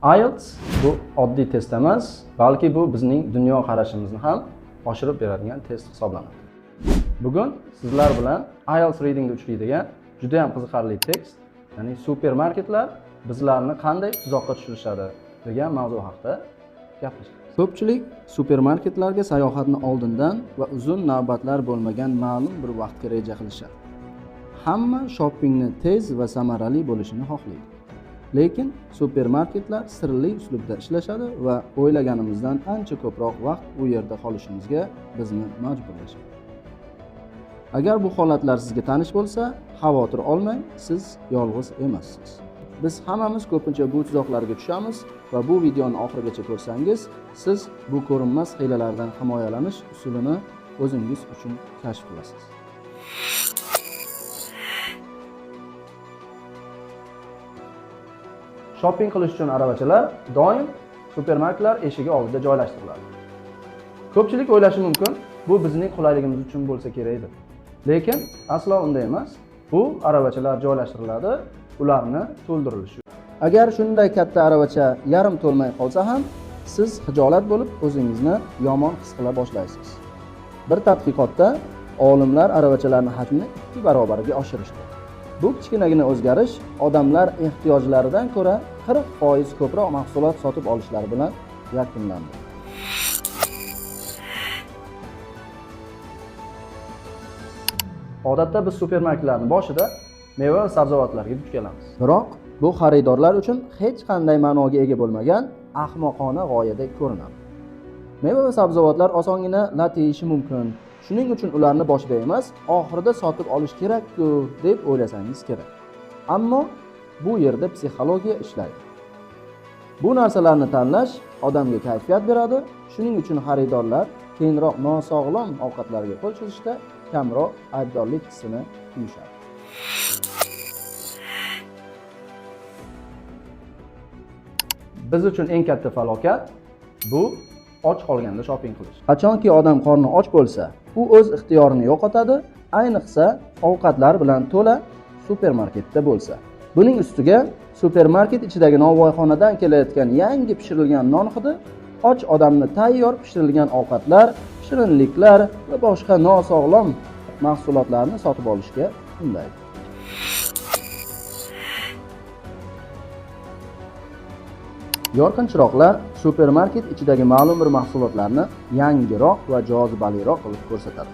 IELTS bu oddiy test emas, balki bu bizning dunyo qarashimizni ham oshirib beradigan test hisoblanadi. Bugun sizlar bilan IELTS readingda uchraydigan juda ham qiziqarli tekst, ya'ni supermarketlar bizlarni qanday tuzoqqa tushirishadi degan mavzu haqida gaplashamiz. Ko'pchilik supermarketlarga sayohatni oldindan va uzun navbatlar bo'lmagan ma'lum bir vaqtga reja qilishadi. Hamma shoppingni tez va samarali bo'lishini xohlaydi. Lekin supermarketlar sirli uslubda ishlashadi va o'ylaganimizdan ancha ko'proq vaqt u yerda qolishimizga bizni majburlashadi. Agar bu holatlar sizga tanish bo'lsa, xavotir olmang, siz yolg'iz emassiz. Biz hammamiz ko'pincha bu tuzoqlarga tushamiz va bu videoni oxirigacha ko'rsangiz, siz bu ko'rinmas hiylalardan himoyalanish usulini o'zingiz uchun kashf qilasiz. Shopping qilish uchun aravachalar doim supermarketlar eshigi oldida joylashtiriladi. Ko'pchilik o'ylashi mumkin, bu bizning qulayligimiz uchun bo'lsa kerak edi. Lekin aslo unday emas. Bu aravachalar joylashtiriladi, ularni to'ldirilishi. Agar shunday katta aravacha yarim to'lmay qolsa ham, siz xijolat bo'lib o'zingizni yomon his qila boshlaysiz. Bir tadqiqotda olimlar aravachalarning hajmini 2 barobarga oshirishdi. Bu kichkinagina o'zgarish odamlar ehtiyojlaridan ko'ra 40% ko'proq mahsulot sotib olishlari bilan yakunlandi. Odatda biz supermarketlarning boshida meva va sabzavotlarga duch kelamiz. Biroq bu xaridorlar uchun hech qanday ma'noga ega bo'lmagan ahmoqona g'oyadek ko'rinadi. Meva va sabzavotlar osongina lat yeyishi mumkin. Shuning uchun ularni boshida emas, oxirida sotib olish kerak-ku deb o'ylasangiz kerak. Ammo bu yerda psixologiya ishlaydi. Bu narsalarni tanlash odamga kayfiyat beradi. Shuning uchun xaridorlar keyinroq nosog'lom ovqatlarga qo'l cho'zishda kamroq aybdorlik hissini tuyishadi. Biz uchun eng katta falokat bu och qolganda shopping qilish. Qachonki odam qorni och bo'lsa, u o'z ixtiyorini yo'qotadi, ayniqsa ovqatlar bilan to'la supermarketda bo'lsa. Buning ustiga supermarket ichidagi novvoyxonadan kelayotgan yangi pishirilgan non hidi och odamni tayyor pishirilgan ovqatlar, shirinliklar va boshqa nosog'lom mahsulotlarni sotib olishga undaydi. Yorqin chiroqlar supermarket ichidagi ma'lum bir mahsulotlarni yangiroq va jozibaliroq qilib ko'rsatadi.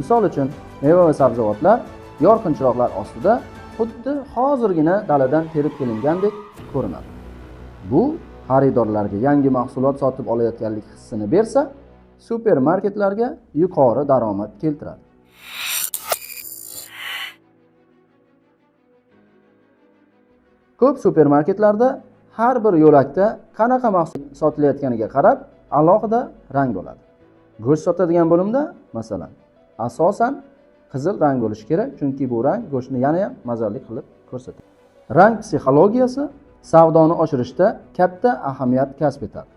Misol uchun, meva va sabzavotlar yorqin chiroqlar ostida xuddi hozirgina daladan terib kelingandek ko'rinadi. Bu xaridorlarga yangi mahsulot sotib olayotganlik hissini bersa, supermarketlarga yuqori daromad keltiradi. Ko'p supermarketlarda har bir yo'lakda qanaqa mahsulot sotilayotganiga qarab alohida rang bo'ladi. Go'sht sotadigan bo'limda, masalan, asosan qizil rang bo'lishi kerak, chunki bu rang go'shtni yana ham mazali qilib ko'rsatadi. Rang psixologiyasi savdoni oshirishda katta ahamiyat kasb etadi.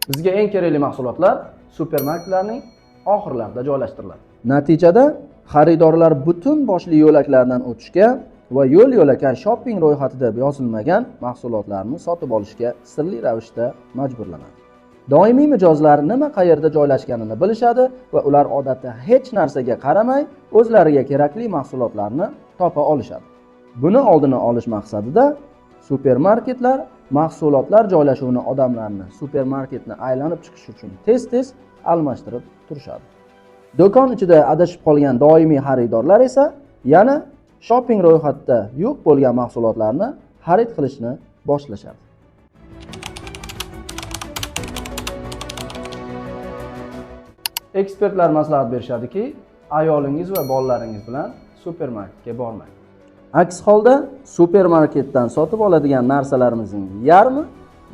Bizga eng kerakli mahsulotlar supermarketlarning oxirlarida joylashtiriladi. Natijada xaridorlar butun boshli yo'laklardan o'tishga va yo'l-yo'lakay shopping ro'yxatida yozilmagan mahsulotlarni sotib olishga sirli ravishda majburlanadi. Doimiy mijozlar nima qayerda joylashganini bilishadi va ular odatda hech narsaga qaramay o'zlariga kerakli mahsulotlarni topa olishadi. Buni oldini olish maqsadida supermarketlar mahsulotlar joylashuvini odamlarni supermarketni aylanib chiqish uchun tez-tez almashtirib turishadi. Do'kon ichida adashib qolgan doimiy xaridorlar esa yana shopping ro'yxatida yo'q bo'lgan mahsulotlarni xarid qilishni boshlashadi. Ekspertlar maslahat berishadiki, ayolingiz va bolalaringiz bilan supermarketga bormang. Aks holda supermarketdan sotib oladigan narsalarimizning yarmi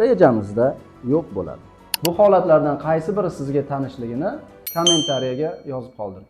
rejamizda yo'q bo'ladi. Bu holatlardan qaysi biri sizga tanishligini kommentariyaga yozib qoldiring.